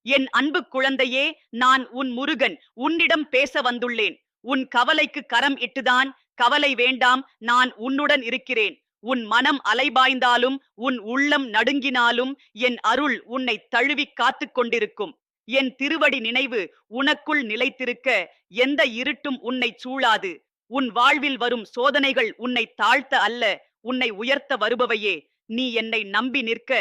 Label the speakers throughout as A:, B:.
A: என் அன்பு குழந்தையே, நான் உன் முருகன் உன்னிடம் பேச வந்துள்ளேன். உன் கவலைக்கு கரம் இட்டுதான். கவலை வேண்டாம், நான் உன்னுடன் இருக்கிறேன். உன் மனம் அலைபாய்ந்தாலும் உன் உள்ளம் நடுங்கினாலும் என் அருள் உன்னை தழுவிக் காத்துக் கொண்டிருக்கும். என் திருவடி நினைவு உனக்குள் நிலைத்திருக்க எந்த இருட்டும் உன்னை சூழாது. உன் வாழ்வில் வரும் சோதனைகள் உன்னை தாழ்த்த அல்ல, உன்னை உயர்த்த வருபவையே. நீ என்னை நம்பி நிற்க,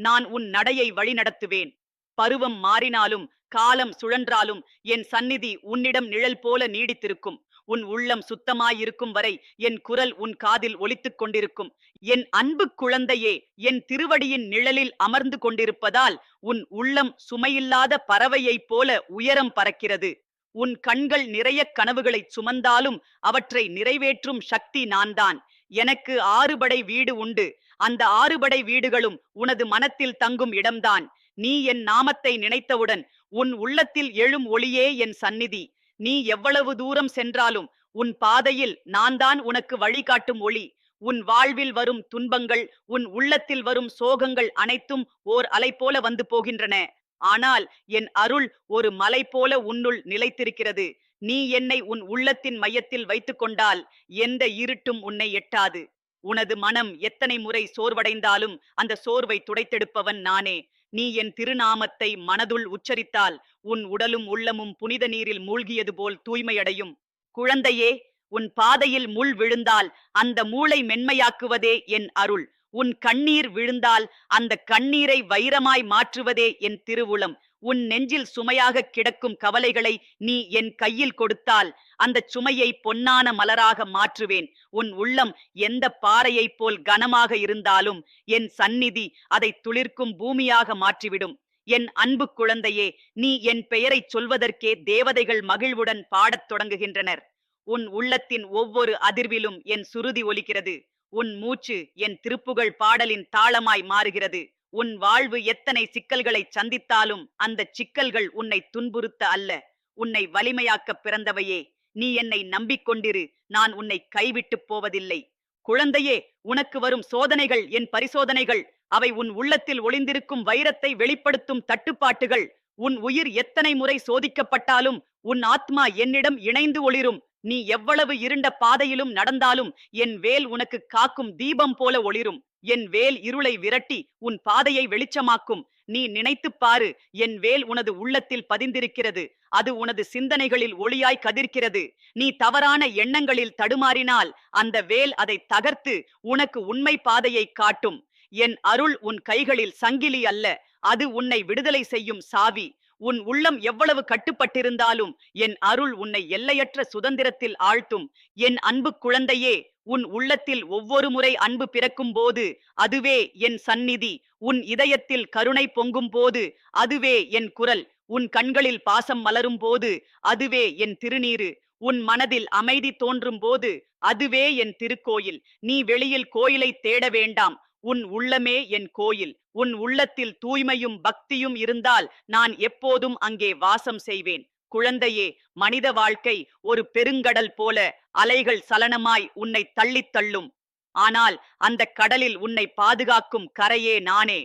A: நான் உன் நடையை வழிநடத்துவேன். பருவம் மாறினாலும் காலம் சுழன்றாலும் என் சந்நிதி உன்னிடம் நிழல் போல நீடித்திருக்கும். உன் உள்ளம் சுத்தமாயிருக்கும் வரை என் குரல் உன் காதில் ஒலித்துக் கொண்டிருக்கும். என் அன்பு குழந்தையே, என் திருவடியின் நிழலில் அமர்ந்து கொண்டிருப்பதால் உன் உள்ளம் சுமையில்லாத பறவையைப் போல உயரம் பறக்கிறது. உன் கண்கள் நிறைய கனவுகளை சுமந்தாலும் அவற்றை நிறைவேற்றும் சக்தி நான்தான். எனக்கு 6 படை வீடு உண்டு. அந்த 6 படை வீடுகளும் உனது மனத்தில் தங்கும் இடம்தான். நீ என் நாமத்தை நினைத்தவுடன் உன் உள்ளத்தில் எழும் ஒளியே என் சந்நிதி. நீ எவ்வளவு தூரம் சென்றாலும் உன் பாதையில் நான் தான் உனக்கு வழிகாட்டும் ஒளி. உன் வாழ்வில் வரும் துன்பங்கள், உன் உள்ளத்தில் வரும் சோகங்கள் அனைத்தும் ஓர் அலை போல வந்து போகின்றன. ஆனால் என் அருள் ஒரு மலை போல உன்னுள் நிலைத்திருக்கிறது. நீ என்னை உன் உள்ளத்தின் மையத்தில் வைத்துக் கொண்டால் எந்த இருட்டும் உன்னை எட்டாது. உனது மனம் எத்தனை முறை சோர்வடைந்தாலும் அந்த சோர்வை துடைத்தெடுப்பவன் நானே. நீ என் திருநாமத்தை மனதுள் உச்சரித்தால் உன் உடலும் உள்ளமும் புனித நீரில் மூழ்கியது போல் தூய்மையடையும். குழந்தையே, உன் பாதையில் முள் விழுந்தால் அந்த மூளை மென்மையாக்குவதே என் அருள். உன் கண்ணீர் விழுந்தால் அந்த கண்ணீரை வைரமாய் மாற்றுவதே என் திருவுளம். உன் நெஞ்சில் சுமையாக கிடக்கும் கவலைகளை நீ என் கையில் கொடுத்தால் அந்த சுமையை பொன்னான மலராக மாற்றுவேன். உன் உள்ளம் எந்த பாறையைப் போல் கனமாக இருந்தாலும் என் சந்நிதி அதை துளிர்க்கும் பூமியாக மாற்றிவிடும். என் அன்பு குழந்தையே, நீ என் பெயரைச் சொல்வதற்கே தேவதைகள் மகிழ்வுடன் பாடத் தொடங்குகின்றனர். உன் உள்ளத்தின் ஒவ்வொரு அதிர்விலும் என் சுருதி ஒலிக்கிறது. உன் மூச்சு என் திருப்புகழ் பாடலின் தாளமாய் மாறுகிறது. உன் வாழ்வு எத்தனை சிக்கல்களை சந்தித்தாலும் அந்த சிக்கல்கள் உன்னை துன்புறுத்த அல்ல, உன்னை வலிமையாக்க பிறந்தவையே. நீ என்னை நம்பிக்கொண்டிரு, நான் உன்னை கைவிட்டு போவதில்லை. குழந்தையே, உனக்கு வரும் சோதனைகள் என் பரிசோதனைகள். அவை உன் உள்ளத்தில் ஒளிந்திருக்கும் வைரத்தை வெளிப்படுத்தும் தட்டுப்பாட்டுகள். உன் உயிர் எத்தனை முறை சோதிக்கப்பட்டாலும் உன் ஆத்மா என்னிடம் இணைந்து ஒளிரும். நீ எவ்வளவு இருண்ட பாதையிலும் நடந்தாலும் என் வேல் உனக்கு காக்கும் தீபம் போல ஒளிரும். என் வேல் இருளை விரட்டி உன் பாதையை வெளிச்சமாக்கும். நீ நினைத்துப் பாரு, என் வேல் உனது உள்ளத்தில் பதிந்திருக்கிறது. அது உனது சிந்தனைகளில் ஒளியாய் கதிர்க்கிறது. நீ தவறான எண்ணங்களில் தடுமாறினால் அந்த வேல் அதை தகர்த்து உனக்கு உண்மை பாதையை காட்டும். என் அருள் உன் கைகளில் சங்கிலி அல்ல, அது உன்னை விடுதலை செய்யும் சாவி. உன் உள்ளம் எவ்வளவு கட்டுப்பட்டிருந்தாலும் என் அருள் உன்னை எல்லையற்ற சுதந்திரத்தில் ஆழ்த்தும். என் அன்பு குழந்தையே, உன் உள்ளத்தில் ஒவ்வொரு முறை அன்பு பிறக்கும் போது அதுவே என் சந்நிதி. உன் இதயத்தில் கருணை பொங்கும் போது அதுவே என் குரல். உன் கண்களில் பாசம் மலரும் போது அதுவே என் திருநீரு. உன் மனதில் அமைதி தோன்றும் போது அதுவே என் திருக்கோயில். நீ வெளியில் கோயிலை தேட வேண்டாம், உன் உள்ளமே என் கோயில். உன் உள்ளத்தில் தூய்மையும் பக்தியும் இருந்தால் நான் எப்போதும் அங்கே வாசம் செய்வேன். குழந்தையே, மனித வாழ்க்கை ஒரு பெருங்கடல் போல அலைகள் சலனமாய் உன்னை தள்ளித் தள்ளும். ஆனால் அந்த கடலில் உன்னை பாதுகாக்கும் கரையே நானே.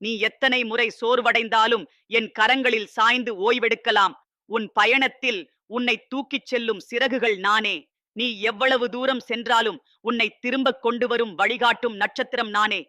A: நீ எத்தனை முறை சோர்வடைந்தாலும் என் கரங்களில் சாய்ந்து ஓய்வெடுக்கலாம். உன் பயணத்தில் உன்னை தூக்கிச் செல்லும் சிறகுகள் நானே. நீ எவ்வளவு தூரம் சென்றாலும் உன்னை திரும்ப கொண்டு வரும் வழிகாட்டும் நட்சத்திரம் நானே.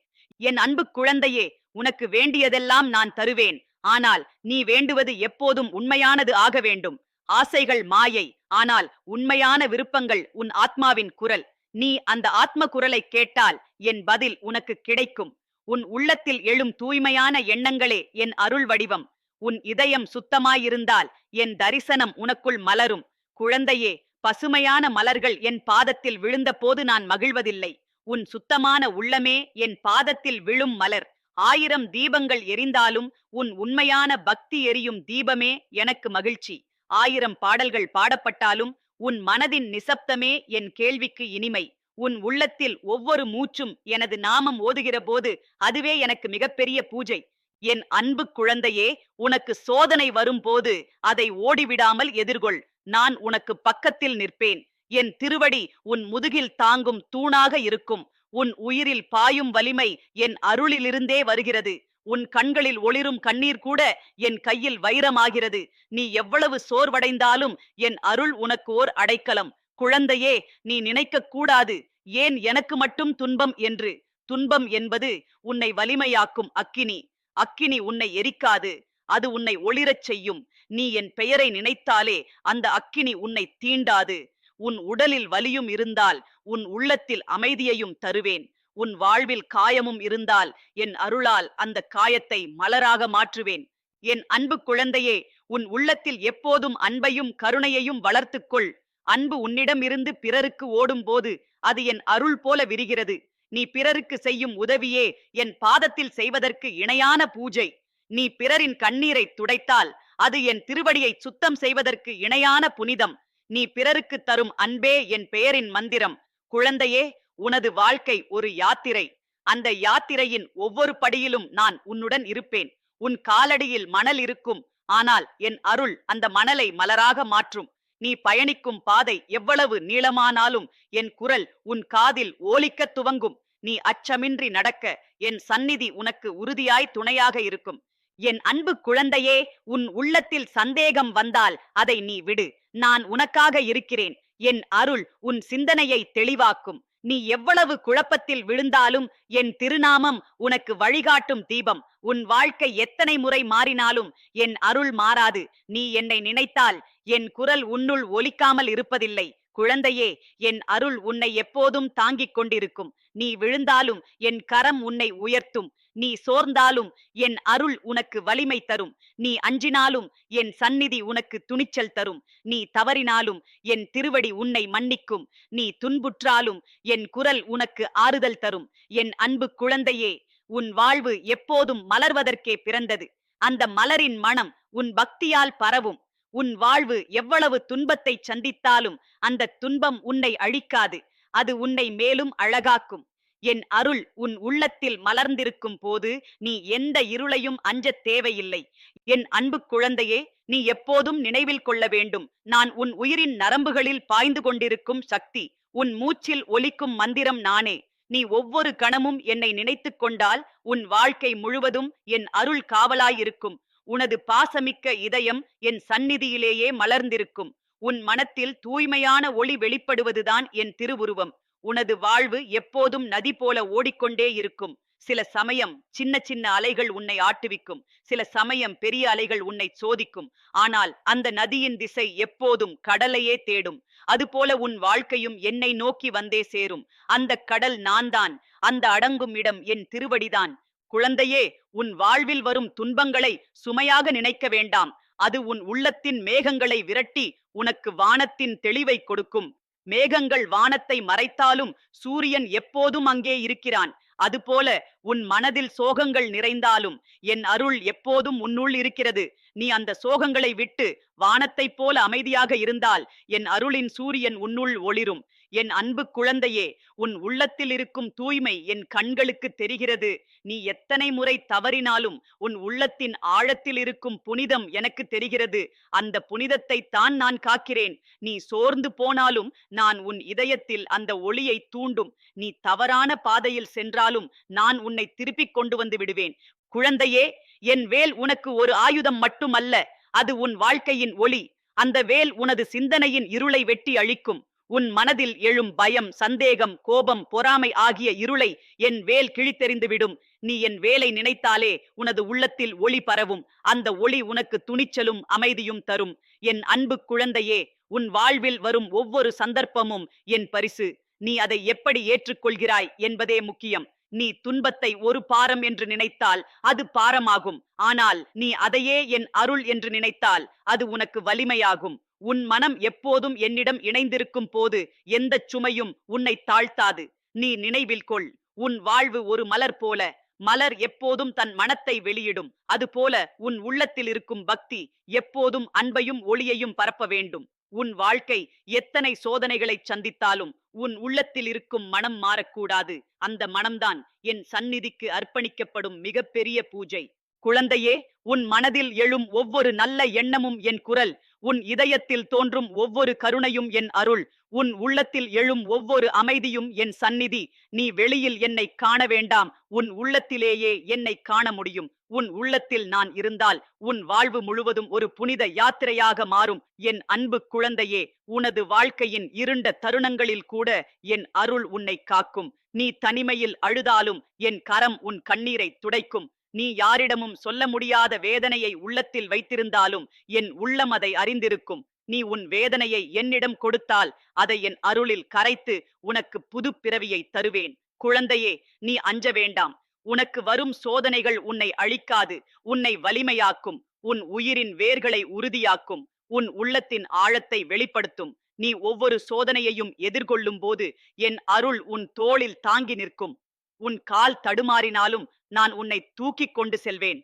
A: என் அன்பு குழந்தையே, உனக்கு வேண்டியதெல்லாம் நான் தருவேன். ஆனால் நீ வேண்டுவது எப்போதும் உண்மையானது ஆக வேண்டும். ஆசைகள் மாயை, ஆனால் உண்மையான விருப்பங்கள் உன் ஆத்மாவின் குரல். நீ அந்த ஆத்ம குரலை கேட்டால் என் பதில் உனக்கு கிடைக்கும். உன் உள்ளத்தில் எழும் தூய்மையான எண்ணங்களே என் அருள் வடிவம். உன் இதயம் சுத்தமாயிருந்தால் என் தரிசனம் உனக்குள் மலரும். குழந்தையே, பசுமையான மலர்கள் என் பாதத்தில் விழுந்த போது நான் மகிழ்வதில்லை. உன் சுத்தமான உள்ளமே என் பாதத்தில் விழும் மலர். 1000 தீபங்கள் எரிந்தாலும் உன் உண்மையான பக்தி எரியும் தீபமே எனக்கு மகிழ்ச்சி. 1000 பாடல்கள் பாடப்பட்டாலும் உன் மனதின் நிசப்தமே என் கேள்விக்கு இனிமை. உன் உள்ளத்தில் ஒவ்வொரு மூச்சும் எனது நாமம் ஓதுகிற போது அதுவே எனக்கு மிகப்பெரிய பூஜை. என் அன்பு குழந்தையே, உனக்கு சோதனை வரும்போது அதை ஓடிவிடாமல் எதிர்கொள். நான் உனக்கு பக்கத்தில் நிற்பேன். என் திருவடி உன் முதுகில் தாங்கும் தூணாக இருக்கும். உன் உயிரில் பாயும் வலிமை என் அருளிலிருந்தே வருகிறது. உன் கண்களில் ஒளிரும் கண்ணீர் கூட என் கையில் வைரமாகிறது. நீ எவ்வளவு சோர்வடைந்தாலும் என் அருள் உனக்கு ஓர் அடைக்கலம். குழந்தையே, நீ நினைக்கக் கூடாது, ஏன் எனக்கு மட்டும் துன்பம் என்று. துன்பம் என்பது உன்னை வலிமையாக்கும் அக்கினி. அக்கினி உன்னை எரிக்காது, அது உன்னை ஒளிரச் செய்யும். நீ என் பெயரை நினைத்தாலே அந்த அக்கினி உன்னை தீண்டாது. உன் உடலில் வலியும் இருந்தால் உன் உள்ளத்தில் அமைதியையும் தருவேன். உன் வாழ்வில் காயமும் இருந்தால் என் அருளால் அந்த காயத்தை மலராக மாற்றுவேன். என் அன்பு குழந்தையே, உன் உள்ளத்தில் எப்போதும் அன்பையும் கருணையையும் வளர்த்துக்கொள். அன்பு உன்னிடமிருந்து பிறருக்கு ஓடும் போது அது என் அருள் போல விரிகிறது. நீ பிறருக்கு செய்யும் உதவியே என் பாதத்தில் செய்வதற்கு இணையான பூஜை. நீ பிறரின் கண்ணீரை துடைத்தால் அது என் திருவடியை சுத்தம் செய்வதற்கு இணையான புனிதம். நீ பிறருக்கு தரும் அன்பே என் பெயரின் மந்திரம். குழந்தையே, உனது வாழ்க்கை ஒரு யாத்திரை. அந்த யாத்திரையின் ஒவ்வொரு படியிலும் நான் உன்னுடன் இருப்பேன். உன் காலடியில் மணல் இருக்கும், ஆனால் என் அருள் அந்த மணலை மலராக மாற்றும். நீ பயணிக்கும் பாதை எவ்வளவு நீளமானாலும் என் குரல் உன் காதில் ஓலிக்கத் துவங்கும். நீ அச்சமின்றி நடக்க என் சந்நிதி உனக்கு உறுதியாய் துணையாக இருக்கும். என் அன்பு குழந்தையே, உன் உள்ளத்தில் சந்தேகம் வந்தால் அதை நீ விடு. நான் உனக்காக இருக்கிறேன். என் அருள் உன் சிந்தனையை தெளிவாக்கும். நீ எவ்வளவு குழப்பத்தில் விழுந்தாலும் என் திருநாமம் உனக்கு வழிகாட்டும் தீபம். உன் வாழ்க்கை எத்தனை முறை மாறினாலும் என் அருள் மாறாது. நீ என்னை நினைத்தால் என் குரல் உன்னுள் ஒலிக்காமல் இருப்பதில்லை. குழந்தையே, என் அருள் உன்னை எப்போதும் தாங்கிக் கொண்டிருக்கும். நீ விழுந்தாலும் என் கரம் உன்னை உயர்த்தும். நீ சோர்ந்தாலும் என் அருள் உனக்கு வலிமை தரும். நீ அஞ்சினாலும் என் சந்நிதி உனக்கு துணிச்சல் தரும். நீ தவறினாலும் என் திருவடி உன்னை மன்னிக்கும். நீ துன்புற்றாலும் என் குரல் உனக்கு ஆறுதல் தரும். என் அன்பு குழந்தையே, உன் வாழ்வு எப்போதும் மலர்வதற்கே பிறந்தது. அந்த மலரின் மனம் உன் பக்தியால் பரவும். உன் வாழ்வு எவ்வளவு துன்பத்தை சந்தித்தாலும் அந்த துன்பம் உன்னை அழிக்காது. அது உன்னை மேலும் அழகாக்கும். என் அருள் உன் உள்ளத்தில் மலர்ந்திருக்கும் போது நீ எந்த இருளையும் அஞ்சத் தேவையில்லை. என் அன்பு குழந்தையே, நீ எப்போதும் நினைவில் கொள்ள வேண்டும், நான் உன் உயிரின் நரம்புகளில் பாய்ந்து கொண்டிருக்கும் சக்தி. உன் மூச்சில் ஒலிக்கும் மந்திரம் நானே. நீ ஒவ்வொரு கணமும் என்னை நினைத்துக் கொண்டால் உன் வாழ்க்கை முழுவதும் என் அருள் காவலாயிருக்கும். உனது பாசமிக்க இதயம் என் சந்நிதியிலேயே மலர்ந்திருக்கும். உன் மனத்தில் தூய்மையான ஒளி வெளிப்படுவதுதான் என் திருவுருவம். உனது வாழ்வு எப்போதும் நதி போல ஓடிக்கொண்டே இருக்கும். சில சமயம் சின்ன சின்ன அலைகள் உன்னை ஆட்டுவிக்கும், சில சமயம் பெரிய அலைகள் உன்னை சோதிக்கும். ஆனால் அந்த நதியின் திசை எப்போதும் கடலையே தேடும். அதுபோல உன் வாழ்க்கையும் என்னை நோக்கி வந்தே சேரும். அந்த கடல் நான்தான், அந்த அடங்கும் இடம் என் திருவடிதான். குழந்தையே, உன் வாழ்வில் வரும் துன்பங்களை சுமையாக நினைக்க வேண்டாம். அது உன் உள்ளத்தின் மேகங்களை விரட்டி உனக்கு வானத்தின் தெளிவை கொடுக்கும். மேகங்கள் வானத்தை மறைத்தாலும் சூரியன் எப்போதும் அங்கே இருக்கிறான். அதுபோல உன் மனதில் சோகங்கள் நிறைந்தாலும் என் அருள் எப்போதும் உன்னுள் இருக்கிறது. நீ அந்த சோகங்களை விட்டு வானத்தைப் போல அமைதியாக இருந்தால் என் அருளின் சூரியன் உன்னுள் ஒளிரும். என் அன்பு குழந்தையே, உன் உள்ளத்தில் இருக்கும் தூய்மை என் கண்களுக்கு தெரிகிறது. நீ எத்தனை முறை தவறினாலும் உன் உள்ளத்தின் ஆழத்தில் இருக்கும் புனிதம் எனக்கு தெரிகிறது. அந்த புனிதத்தை தான் நான் காக்கிறேன். நீ சோர்ந்து போனாலும் நான் உன் இதயத்தில் அந்த ஒளியை தூண்டும். நீ தவறான பாதையில் சென்றாலும் நான் உன்னை திருப்பிக் கொண்டு வந்து விடுவேன். குழந்தையே, என் வேல் உனக்கு ஒரு ஆயுதம் மட்டுமல்ல, அது உன் வாழ்க்கையின் ஒளி. அந்த வேல் உனது சிந்தனையின் இருளை வெட்டி அழிக்கும். உன் மனதில் எழும் பயம், சந்தேகம், கோபம், பொறாமை ஆகிய இருளை என் வேல் கிழித்தெறிந்துவிடும். நீ என் வேலை நினைத்தாலே உனது உள்ளத்தில் ஒளி பரவும். அந்த ஒளி உனக்கு துணிச்சலும் அமைதியும் தரும். என் அன்பு குழந்தையே, உன் வாழ்வில் வரும் ஒவ்வொரு சந்தர்ப்பமும் என் பரிசு. நீ அதை எப்படி ஏற்றுக்கொள்கிறாய் என்பதே முக்கியம். நீ துன்பத்தை ஒரு பாரம் என்று நினைத்தால் அது பாரமாகும். ஆனால் நீ அதையே என் அருள் என்று நினைத்தால் அது உனக்கு வலிமையாகும். உன் மனம் எப்போதும் என்னிடம் இணைந்திருக்கும் போது எந்த சுமையும் உன்னை தாழ்த்தாது. நீ நினைவில் கொள், உன் வாழ்வு ஒரு மலர் போல. மலர் எப்போதும் தன் மனத்தை வெளியிடும். அதுபோல உன் உள்ளத்தில் இருக்கும் பக்தி எப்போதும் அன்பையும் ஒளியையும் பரப்ப வேண்டும். உன் வாழ்க்கை எத்தனை சோதனைகளை சந்தித்தாலும் உன் உள்ளத்தில் இருக்கும் மனம் மாறக்கூடாது. அந்த மனம்தான் என் சந்நிதிக்கு அர்ப்பணிக்கப்படும் மிகப்பெரிய பூஜை. குழந்தையே, உன் மனதில் எழும் ஒவ்வொரு நல்ல எண்ணமும் என் குரல். உன் இதயத்தில் தோன்றும் ஒவ்வொரு கருணையும் என் அருள். உன் உள்ளத்தில் எழும் ஒவ்வொரு அமைதியும் என் சந்நிதி. நீ வெளியில் என்னை காண வேண்டாம், உன் உள்ளத்திலேயே என்னை காண முடியும். உன் உள்ளத்தில் நான் இருந்தால் உன் வாழ்வு முழுவதும் ஒரு புனித யாத்திரையாக மாறும். என் அன்பு குழந்தையே, உனது வாழ்க்கையின் இருண்ட தருணங்களில் கூட என் அருள் உன்னை காக்கும். நீ தனிமையில் அழுதாலும் என் கரம் உன் கண்ணீரை துடைக்கும். நீ யாரிடமும் சொல்ல முடியாத வேதனையை உள்ளத்தில் வைத்திருந்தாலும் என் உள்ளம் அதை அறிந்திருக்கும். நீ உன் வேதனையை என்னிடம் கொடுத்தால் அதை என் அருளில் கரைத்து உனக்கு புது பிறவியை தருவேன். குழந்தையே, நீ அஞ்ச வேண்டாம். உனக்கு வரும் சோதனைகள் உன்னை அழிக்காது, உன்னை வலிமையாக்கும். உன் உயிரின் வேர்களை உறுதியாக்கும். உன் உள்ளத்தின் ஆழத்தை வெளிப்படுத்தும். நீ ஒவ்வொரு சோதனையையும் எதிர்கொள்ளும் போது என் அருள் உன் தோளில் தாங்கி நிற்கும். உன் கால் தடுமாறினாலும் நான் உன்னை தூக்கிக் கொண்டு செல்வேன்.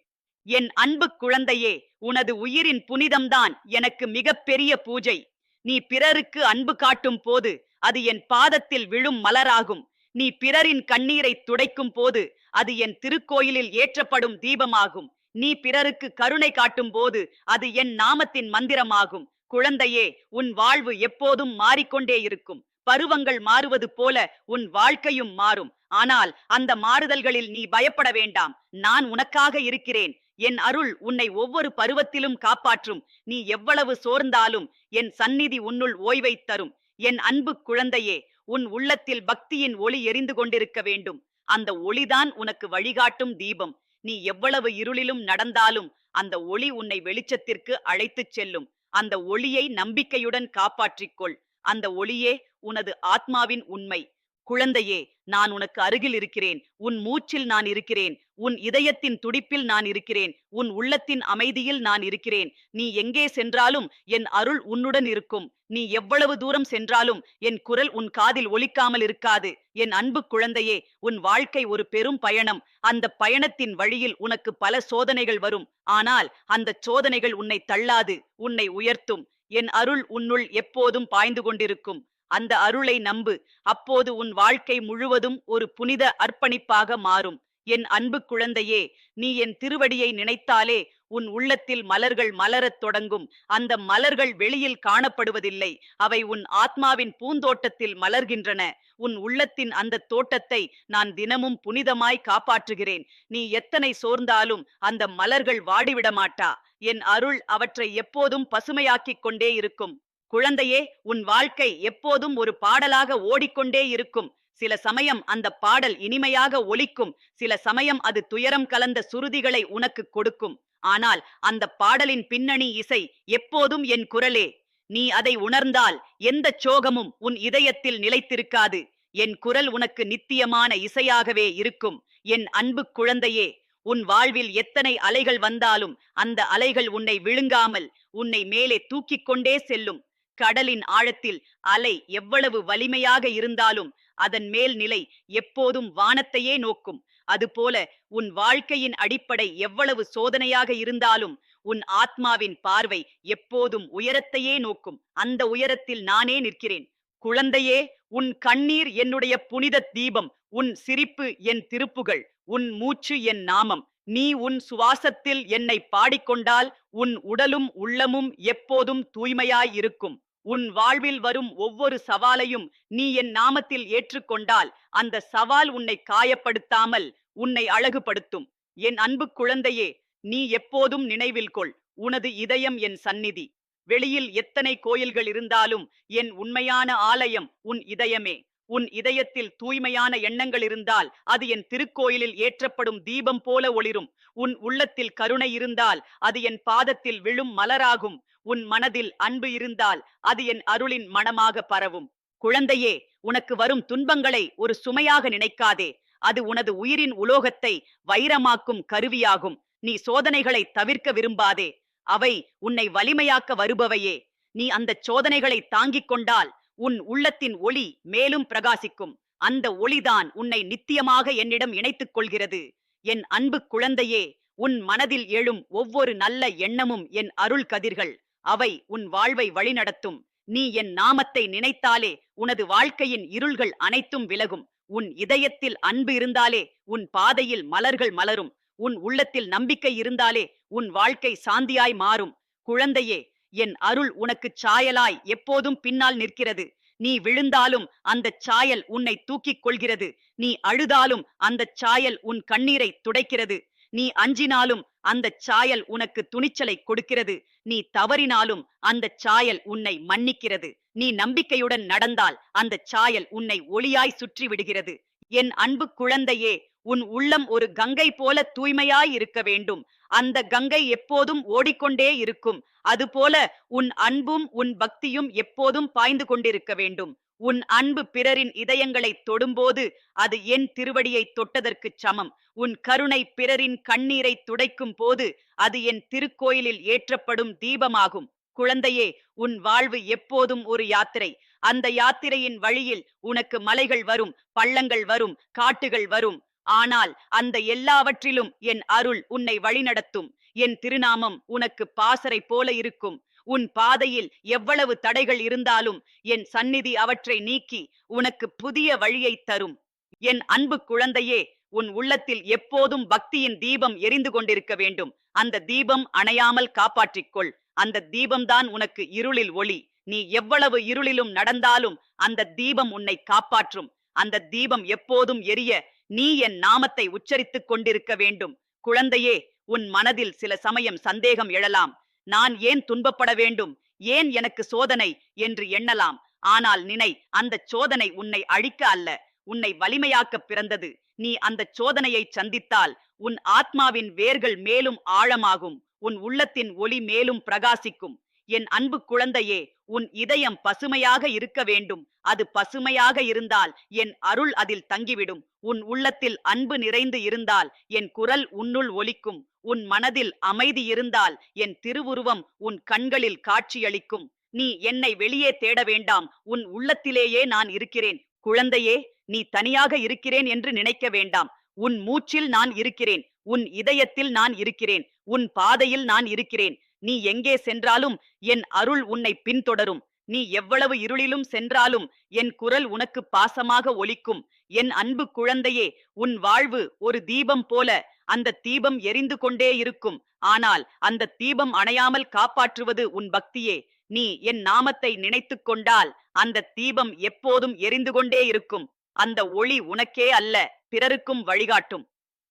A: என் அன்பு குழந்தையே, உனது உயிரின் புனிதம்தான் எனக்கு மிகப் பெரிய பூஜை. நீ பிறருக்கு அன்பு காட்டும் போது அது என் பாதத்தில் விழும் மலராகும். நீ பிறரின் கண்ணீரை துடைக்கும் போது அது என் திருக்கோயிலில் ஏற்றப்படும் தீபமாகும். நீ பிறருக்கு கருணை காட்டும் போது அது என் நாமத்தின் மந்திரமாகும். குழந்தையே, உன் வாழ்வு எப்போதும் மாறிக்கொண்டே இருக்கும். பருவங்கள் மாறுவது போல உன் வாழ்க்கையும் மாறும். ஆனால் அந்த மாறுதல்களில் நீ பயப்பட வேண்டாம். நான் உனக்காக இருக்கிறேன். என் அருள் உன்னை ஒவ்வொரு பருவத்திலும் காப்பாற்றும். நீ எவ்வளவு சோர்ந்தாலும் என் சந்நிதி உன்னுள் ஓய்வை தரும். என் அன்பு குழந்தையே, உன் உள்ளத்தில் பக்தியின் ஒளி எரிந்து கொண்டிருக்க வேண்டும். அந்த ஒளிதான் உனக்கு வழிகாட்டும் தீபம். நீ எவ்வளவு இருளிலும் நடந்தாலும் அந்த ஒளி உன்னை வெளிச்சத்திற்கு அழைத்துச் செல்லும். அந்த ஒளியை நம்பிக்கையுடன் காப்பாற்றிக்கொள். அந்த ஒளியே உனது ஆத்மாவின் உண்மை. குழந்தையே, நான் உனக்கு அருகில் இருக்கிறேன். உன் மூச்சில் நான் இருக்கிறேன். உன் இதயத்தின் துடிப்பில் நான் இருக்கிறேன். உன் உள்ளத்தின் அமைதியில் நான் இருக்கிறேன். நீ எங்கே சென்றாலும் என் அருள் உன்னுடன் இருக்கும். நீ எவ்வளவு தூரம் சென்றாலும் என் குரல் உன் காதில் ஒலிக்காமல் இருக்காது. என் அன்பு குழந்தையே, உன் வாழ்க்கை ஒரு பெரும் பயணம். அந்த பயணத்தின் வழியில் உனக்கு பல சோதனைகள் வரும். ஆனால் அந்த சோதனைகள் உன்னை தள்ளாது, உன்னை உயர்த்தும். என் அருள் உன்னுள் எப்போதும் பாய்ந்து கொண்டிருக்கும். அந்த அருளை நம்பு. அப்போது உன் வாழ்க்கை முழுவதும் ஒரு புனித அர்ப்பணிப்பாக மாறும். என் அன்பு குழந்தையே, நீ என் திருவடியை நினைத்தாலே உன் உள்ளத்தில் மலர்கள் மலரத் தொடங்கும். அந்த மலர்கள் வெளியில் காணப்படுவதில்லை. அவை உன் ஆத்மாவின் பூந்தோட்டத்தில் மலர்கின்றன. உன் உள்ளத்தின் அந்த தோட்டத்தை நான் தினமும் புனிதமாய் காப்பாற்றுகிறேன். நீ எத்தனை சோர்ந்தாலும் அந்த மலர்கள் வாடிவிட மாட்டா. என் அருள் அவற்றை எப்போதும் பசுமையாக்கிக் கொண்டே இருக்கும். குழந்தையே, உன் வாழ்க்கை எப்போதும் ஒரு பாடலாக ஓடிக்கொண்டே இருக்கும். சில சமயம் அந்த பாடல் இனிமையாக ஒலிக்கும். சில சமயம் அது துயரம் கலந்த சுருதிகளை உனக்கு கொடுக்கும். ஆனால் அந்த பாடலின் பின்னணி இசை எப்போதும் என் குரலே. நீ அதை உணர்ந்தால் எந்த சோகமும் உன் இதயத்தில் நிலைத்திருக்காது. என் குரல் உனக்கு நித்தியமான இசையாகவே இருக்கும். என் அன்பு குழந்தையே, உன் வாழ்வில் எத்தனை அலைகள் வந்தாலும் அந்த அலைகள் உன்னை விழுங்காமல் உன்னை மேலே தூக்கிக் கொண்டே செல்லும். கடலின் ஆழத்தில் அலை எவ்வளவு வலிமையாக இருந்தாலும் அதன் மேல் நிலை எப்போதும் வானத்தையே நோக்கும். அதுபோல உன் வாழ்க்கையின் அடிப்படை எவ்வளவு சோதனையாக இருந்தாலும் உன் ஆத்மாவின் பார்வை எப்போதும் உயரத்தையே நோக்கும். அந்த உயரத்தில் நானே நிற்கிறேன். குழந்தையே, உன் கண்ணீர் என்னுடைய புனித தீபம். உன் சிரிப்பு என் திருப்புகள். உன் மூச்சு என் நாமம். நீ உன் சுவாசத்தில் என்னை பாடிக்கொண்டால் உன் உடலும் உள்ளமும் எப்போதும் தூய்மையாய் இருக்கும். உன் வாழ்வில் வரும் ஒவ்வொரு சவாலையும் நீ என் நாமத்தில் ஏற்றுக்கொண்டால் அந்த சவால் உன்னை காயப்படுத்தாமல் உன்னை அழகுபடுத்தும். என் அன்பு குழந்தையே, நீ எப்போதும் நினைவில் கொள், உனது இதயம் என் சந்நிதி. வெளியில் எத்தனை கோயில்கள் இருந்தாலும் என் உண்மையான ஆலயம் உன் இதயமே. உன் இதயத்தில் தூய்மையான எண்ணங்கள் இருந்தால் அது என் திருக்கோயிலில் ஏற்றப்படும் தீபம் போல ஒளிரும். உன் உள்ளத்தில் கருணை இருந்தால் அது என் பாதத்தில் விழும் மலராகும். உன் மனதில் அன்பு இருந்தால் அது என் அருளின் மணமாக பரவும். குழந்தையே, உனக்கு வரும் துன்பங்களை ஒரு சுமையாக நினைக்காதே. அது உனது உயிரின் உலோகத்தை வைரமாக்கும் கருவியாகும். நீ சோதனைகளை தவிர்க்க விரும்பாதே. அவை உன்னை வலிமையாக்க வருபவையே. நீ அந்த சோதனைகளை தாங்கிக் கொண்டால் உன் உள்ளத்தின் ஒளி மேலும் பிரகாசிக்கும். அந்த ஒளிதான் உன்னை நித்தியமாக என்னிடம் இணைத்துக் கொள்கிறது. என் அன்பு குழந்தையே, உன் மனதில் எழும் ஒவ்வொரு நல்ல எண்ணமும் என் அருள் கதிர்கள். அவை உன் வாழ்வை வழிநடத்தும். நீ என் நாமத்தை நினைத்தாலே உனது வாழ்க்கையின் இருள்கள் அனைத்தும் விலகும். உன் இதயத்தில் அன்பு இருந்தாலே உன் பாதையில் மலர்கள் மலரும். உன் உள்ளத்தில் நம்பிக்கை இருந்தாலே உன் வாழ்க்கை சாந்தியாய் மாறும். குழந்தையே, என் அருள் உனக்குச் சாயலாய் எப்போதும் பின்னால் நிற்கிறது. நீ விழுந்தாலும் அந்தச் சாயல் உன்னை தூக்கிக் கொள்கிறது. நீ அழுதாலும் அந்தச் சாயல் உன் கண்ணீரை துடைக்கிறது. நீ அஞ்சினாலும் அந்தச் சாயல் உனக்கு துணிச்சலை கொடுக்கிறது. நீ தவறினாலும் அந்தச் சாயல் உன்னை மன்னிக்கிறது. நீ நம்பிக்கையுடன் நடந்தால் அந்தச் சாயல் உன்னை ஒளியாய் சுற்றி விடுகிறது. என் அன்பு குழந்தையே, உன் உள்ளம் ஒரு கங்கை போல தூய்மையாய் இருக்க வேண்டும். அந்த கங்கை எப்போதும் ஓடிக்கொண்டே இருக்கும். அதுபோல உன் அன்பும் உன் பக்தியும் எப்போதும் பாய்ந்து கொண்டிருக்க வேண்டும். உன் அன்பு பிறரின் இதயங்களை தொடும்போது அது என் திருவடியை தொட்டதற்குச் சமம். உன் கருணை பிறரின் கண்ணீரை துடைக்கும் போது அது என் திருக்கோயிலில் ஏற்றப்படும் தீபமாகும். குழந்தையே, உன் வாழ்வு எப்போதும் ஒரு யாத்திரை. அந்த யாத்திரையின் வழியில் உனக்கு மலைகள் வரும், பள்ளங்கள் வரும், காட்டுகள் வரும். ஆனால் அந்த எல்லாவற்றிலும் என் அருள் உன்னை வழிநடத்தும். என் திருநாமம் உனக்கு பாசறை போல இருக்கும். உன் பாதையில் எவ்வளவு தடைகள் இருந்தாலும் என் சந்நிதி அவற்றை நீக்கி உனக்கு புதிய வழியை தரும். என் அன்பு குழந்தையே, உன் உள்ளத்தில் எப்போதும் பக்தியின் தீபம் எரிந்து கொண்டிருக்க வேண்டும். அந்த தீபம் அணையாமல் காப்பாற்றிக்கொள். அந்த தீபம்தான் உனக்கு இருளில் ஒளி. நீ எவ்வளவு இருளிலும் நடந்தாலும் அந்த தீபம் உன்னை காப்பாற்றும். அந்த தீபம் எப்போதும் எரிய நீ என் நாமத்தை உச்சரித்துக் கொண்டிருக்க வேண்டும். குழந்தையே, உன் மனதில் சில சமயம் சந்தேகம் எழலாம். நான் ஏன் துன்பப்பட வேண்டும், ஏன் எனக்கு சோதனை என்று எண்ணலாம். ஆனால் நினை, அந்தச் சோதனை உன்னை அழிக்க அல்ல, உன்னை வலிமையாக்க பிறந்தது. நீ அந்தச் சோதனையை சந்தித்தால் உன் ஆத்மாவின் வேர்கள் மேலும் ஆழமாகும். உன் உள்ளத்தின் ஒளி மேலும் பிரகாசிக்கும். என் அன்பு குழந்தையே, உன் இதயம் பசுமையாக இருக்க வேண்டும். அது பசுமையாக இருந்தால் என் அருள் அதில் தங்கிவிடும். உன் உள்ளத்தில் அன்பு நிறைந்து இருந்தால் என் குரல் உன்னுள் ஒலிக்கும். உன் மனதில் அமைதி இருந்தால் என் திருவுருவம் உன் கண்களில் காட்சியளிக்கும். நீ என்னை வெளியே தேட வேண்டாம், உன் உள்ளத்திலேயே நான் இருக்கிறேன். குழந்தையே, நீ தனியாக இருக்கிறேன் என்று நினைக்க வேண்டாம். உன் மூச்சில் நான் இருக்கிறேன், உன் இதயத்தில் நான் இருக்கிறேன், உன் பாதையில் நான் இருக்கிறேன். நீ எங்கே சென்றாலும் என் அருள் உன்னை பின்தொடரும். நீ எவ்வளவு இருளிலும் சென்றாலும் என் குரல் உனக்கு பாசமாக ஒலிக்கும். என் அன்பு குழந்தையே, உன் வாழ்வு ஒரு தீபம் போல. அந்த தீபம் எரிந்து கொண்டே இருக்கும். ஆனால் அந்த தீபம் அணையாமல் காப்பாற்றுவது உன் பக்தியே. நீ என் நாமத்தை நினைத்துக் கொண்டால் அந்த தீபம் எப்போதும் எரிந்து கொண்டே இருக்கும். அந்த ஒளி உனக்கே அல்ல, பிறருக்கும் வழிகாட்டும்.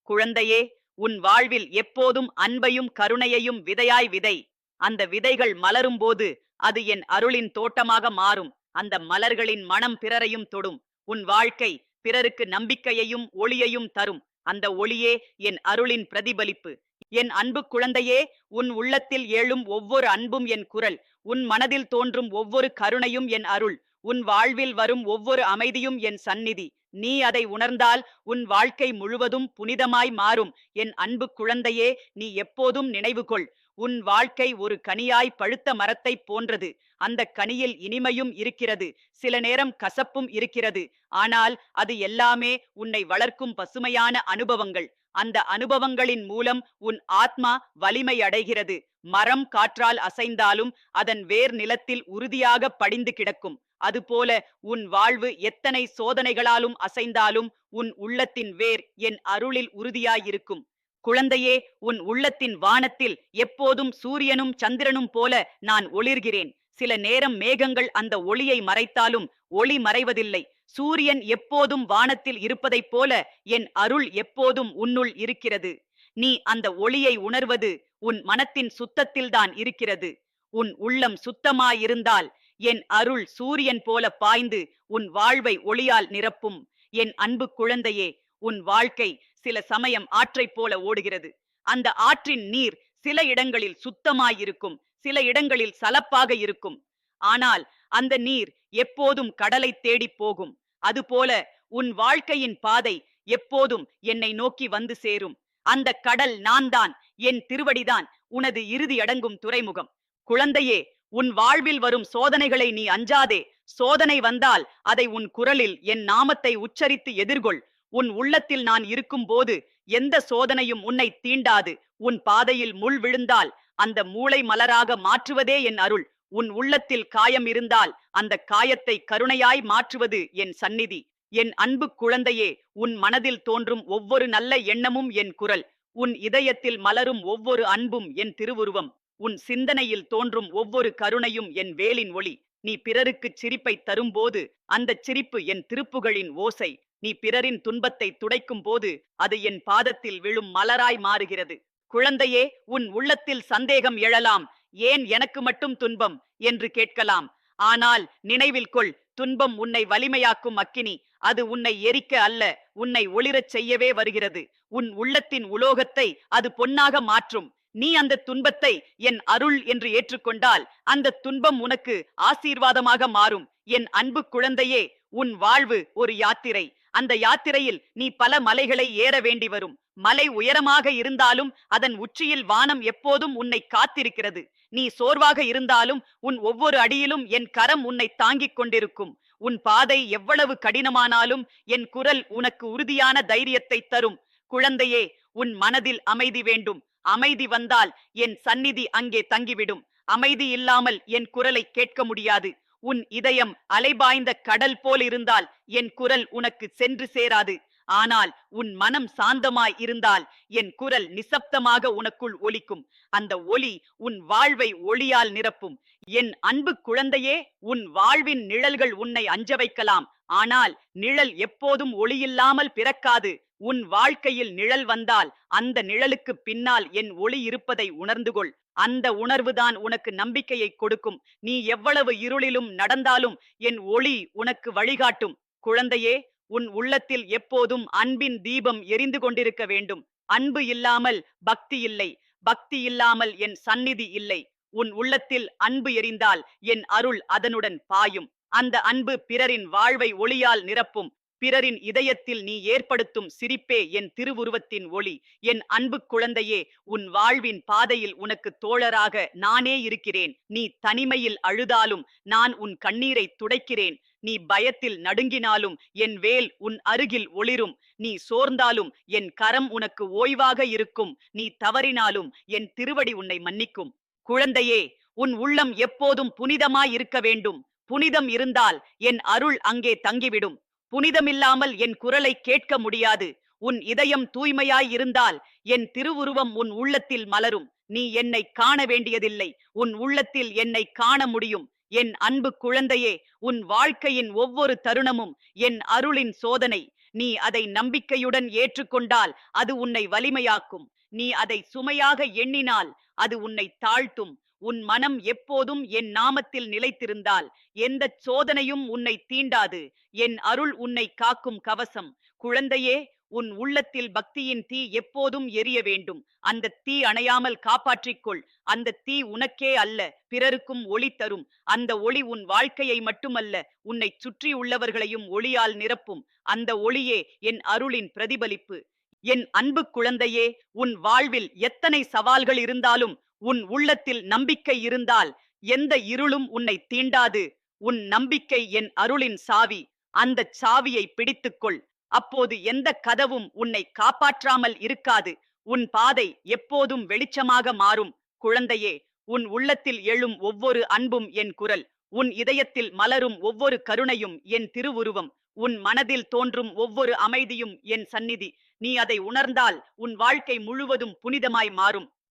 A: குழந்தையே, உன் வாழ்வில் எப்போதும் அன்பையும் கருணையையும் விதையாய் விதை. அந்த விதைகள் மலரும் போது அது என் அருளின் தோட்டமாக மாறும். அந்த மலர்களின் மனம் பிறரையும் தொடும். உன் வாழ்க்கை பிறருக்கு நம்பிக்கையையும் ஒளியையும் தரும். அந்த ஒளியே என் அருளின் பிரதிபலிப்பு. என் அன்பு குழந்தையே, உன் உள்ளத்தில் எழும் ஒவ்வொரு அன்பும் என் குரல். உன் மனதில் தோன்றும் ஒவ்வொரு கருணையும் என் அருள். உன் வாழ்வில் வரும் ஒவ்வொரு அமைதியும் என் சந்நிதி. நீ அதை உணர்ந்தால் உன் வாழ்க்கை முழுவதும் புனிதமாய் மாறும். என் அன்பு குழந்தையே, நீ எப்போதும் நினைவு கொள், உன் வாழ்க்கை ஒரு கனியாய் பழுத்த மரத்தை போன்றது. அந்த கனியில் இனிமையும் இருக்கிறது, சில நேரம் கசப்பும் இருக்கிறது. ஆனால் அது எல்லாமே உன்னை வளர்க்கும் பசுமையான அனுபவங்கள். அந்த அனுபவங்களின் மூலம் உன் ஆத்மா வலிமை அடைகிறது. மரம் காற்றால் அசைந்தாலும் அதன் வேர் நிலத்தில் உறுதியாக படிந்து கிடக்கும். அதுபோல உன் வாழ்வு எத்தனை சோதனைகளாலும் அசைந்தாலும் உன் உள்ளத்தின் வேர் என் அருளில் உறுதியாயிருக்கும். குழந்தையே, உன் உள்ளத்தின் வானத்தில் எப்போதும் சூரியனும் சந்திரனும் போல நான் ஒளிர்கிறேன். சில நேரம் மேகங்கள் அந்த ஒளியை மறைத்தாலும் ஒளி மறைவதில்லை. சூரியன் எப்போதும் வானத்தில் இருப்பதைப் போல என் அருள் எப்போதும் உன்னுள் இருக்கிறது. நீ அந்த ஒளியை உணர்வது உன் மனத்தின் சுத்தத்தில்தான் இருக்கிறது. உன் உள்ளம் சுத்தமாயிருந்தால் என் அருள் சூரியன் போல பாய்ந்து உன் வாழ்வை ஒளியால் நிரப்பும். என் அன்பு குழந்தையே, உன் வாழ்க்கை சில சமயம் ஆற்றைப் போல ஓடுகிறது. அந்த ஆற்றின் நீர் சில இடங்களில் சுத்தமாயிருக்கும், சில இடங்களில் சலப்பாக இருக்கும். ஆனால் அந்த நீர் எப்போதும் கடலை தேடி போகும். அதுபோல உன் வாழ்க்கையின் பாதை எப்போதும் என்னை நோக்கி வந்து சேரும். அந்த கடல் நான் தான், என் திருவடிதான் உனது இறுதி அடங்கும் துறைமுகம். குழந்தையே, உன் வாழ்வில் வரும் சோதனைகளை நீ அஞ்சாதே. சோதனை வந்தால் அதை உன் குரலில் என் நாமத்தை உச்சரித்து எதிர்கொள். உன் உள்ளத்தில் நான் இருக்கும் போது எந்த சோதனையும் உன்னை தீண்டாது. உன் பாதையில் முள் விழுந்தால் அந்த மூளை மலராக மாற்றுவதே என் அருள். உன் உள்ளத்தில் காயம் இருந்தால் அந்த காயத்தை கருணையாய் மாற்றுவது என் சந்நிதி. என் அன்பு குழந்தையே, உன் மனதில் தோன்றும் ஒவ்வொரு நல்ல எண்ணமும் என் குரல். உன் இதயத்தில் மலரும் ஒவ்வொரு அன்பும் என் திருவுருவம். உன் சிந்தனையில் தோன்றும் ஒவ்வொரு கருணையும் என் வேலின் ஒளி. நீ பிறருக்குச் சிரிப்பைத் தரும்போது அந்தச் சிரிப்பு என் திருப்புகழின் ஓசை. நீ பிறரின் துன்பத்தை துடைக்கும் போது அது என் பாதத்தில் விழும் மலராய் மாறுகிறது. குழந்தையே, உன் உள்ளத்தில் சந்தேகம் எழலாம். ஏன் எனக்கு மட்டும் துன்பம் என்று கேட்கலாம். ஆனால் நினைவில் கொள், துன்பம் உன்னை வலிமையாக்கும் அக்கினி. அது உன்னை எரிக்க அல்ல, உன்னை ஒளிரச் செய்யவே வருகிறது. உன் உள்ளத்தின் உலோகத்தை அது பொன்னாக மாற்றும். நீ அந்த துன்பத்தை என் அருள் என்று ஏற்றுக்கொண்டால் அந்த துன்பம் உனக்கு ஆசீர்வாதமாக மாறும். என் அன்பு குழந்தையே, உன் வாழ்வு ஒரு யாத்திரை. அந்த யாத்திரையில் நீ பல மலைகளை ஏற வேண்டி வரும். மலை உயரமாக இருந்தாலும் அதன் உச்சியில் வானம் எப்போதும் உன்னை காத்திருக்கிறது. நீ சோர்வாக இருந்தாலும் உன் ஒவ்வொரு அடியிலும் என் கரம் உன்னை தாங்கிக் கொண்டிருக்கும். உன் பாதை எவ்வளவு கடினமானாலும் என் குரல் உனக்கு உறுதியான தைரியத்தை தரும். குழந்தையே, உன் மனதில் அமைதி வேண்டும். அமைதி வந்தால் என் சந்நிதி அங்கே தங்கிவிடும். அமைதி இல்லாமல் என் குரலை கேட்க முடியாது. உன் இதயம் அலைபாய்ந்த கடல் போல் இருந்தால் என் குரல் உனக்கு சென்று சேராது. ஆனால் உன் மனம் சாந்தமாய் இருந்தால் என் குரல் நிசப்தமாக உனக்குள் ஒலிக்கும். அந்த ஒலி உன் வாழ்வை ஒளியால் நிரப்பும். என் அன்பு குழந்தையே, உன் வாழ்வின் நிழல்கள் உன்னை அஞ்ச வைக்கலாம். ஆனால் நிழல் எப்போதும் ஒளியில்லாமல் பிறக்காது. உன் வாழ்க்கையில் நிழல் வந்தால் அந்த நிழலுக்கு பின்னால் என் ஒளி இருப்பதை உணர்ந்து கொள். அந்த உணர்வுதான் உனக்கு நம்பிக்கையை கொடுக்கும். நீ எவ்வளவு இருளிலும் நடந்தாலும் என் ஒளி உனக்கு வழிகாட்டும். குழந்தையே, உன் உள்ளத்தில் எப்போதும் அன்பின் தீபம் எரிந்து கொண்டிருக்க வேண்டும். அன்பு இல்லாமல் பக்தி இல்லை, பக்தி இல்லாமல் என் சந்நிதி இல்லை. உன் உள்ளத்தில் அன்பு எரிந்தால் என் அருள் அதனுடன் பாயும். அந்த அன்பு பிறரின் வாழ்வை ஒளியால் நிரப்பும். பிறரின் இதயத்தில் நீ ஏற்படுத்தும் சிரிப்பே என் திருவுருவத்தின் ஒளி. என் அன்பு குழந்தையே, உன் வாழ்வின் பாதையில் உனக்கு தோழராக நானே இருக்கிறேன். நீ தனிமையில் அழுதாலும் நான் உன் கண்ணீரை துடைக்கிறேன். நீ பயத்தில் நடுங்கினாலும் என் வேல் உன் அருகில் ஒளிரும். நீ சோர்ந்தாலும் என் கரம் உனக்கு ஓய்வாக இருக்கும். நீ தவறினாலும் என் திருவடி உன்னை மன்னிக்கும். குழந்தையே, உன் உள்ளம் எப்போதும் புனிதமாய் இருக்க வேண்டும். புனிதம் இருந்தால் என் அருள் அங்கே தங்கிவிடும். புனிதமில்லாமல் என் குரலை கேட்க முடியாது. உன் இதயம் தூய்மையாய் இருந்தால் என் திருவுருவம் உன் உள்ளத்தில் மலரும். நீ என்னை காண வேண்டியதில்லை, உன் உள்ளத்தில் என்னை காண முடியும். என் அன்பு குழந்தையே, உன் வாழ்க்கையின் ஒவ்வொரு தருணமும் என் அருளின் சோதனை. நீ அதை நம்பிக்கையுடன் ஏற்றுக்கொண்டால் அது உன்னை வலிமையாக்கும். நீ அதை சுமையாக எண்ணினால் அது உன்னை தாழ்த்தும். உன் மனம் எப்போதும் என் நாமத்தில் நிலைத்திருந்தால் எந்தச் சோதனையும் உன்னை தீண்டாது. என் அருள் உன்னை காக்கும் கவசம். குழந்தையே, உன் உள்ளத்தில் பக்தியின் தீ எப்போதும் எரிய வேண்டும். அந்த தீ அணையாமல் காப்பாற்றிக்கொள். அந்த தீ உனக்கே அல்ல, பிறருக்கும் ஒளி தரும். அந்த ஒளி உன் வாழ்க்கையை மட்டுமல்ல, உன்னை சுற்றி உள்ளவர்களையும் ஒளியால் நிரப்பும். அந்த ஒளியே என் அருளின் பிரதிபலிப்பு. என் அன்பு குழந்தையே, உன் வாழ்வில் எத்தனை சவால்கள் இருந்தாலும் உன் உள்ளத்தில் நம்பிக்கை இருந்தால் எந்த இருளும் உன்னை தீண்டாது. உன் நம்பிக்கை என் அருளின் சாவி. அந்த சாவியை பிடித்துக்கொள். அப்போது எந்த கதவும் உன்னை காப்பாற்றாமல் இருக்காது. உன் பாதை எப்போதும் வெளிச்சமாக மாறும். குழந்தையே, உன் உள்ளத்தில் எழும் ஒவ்வொரு அன்பும் என் குரல். உன் இதயத்தில் மலரும் ஒவ்வொரு கருணையும் என் திருவுருவம். உன் மனதில் தோன்றும் ஒவ்வொரு அமைதியும் என் சந்நிதி. நீ அதை உணர்ந்தால் உன் வாழ்க்கை முழுவதும் புனிதமாய் மாறும்.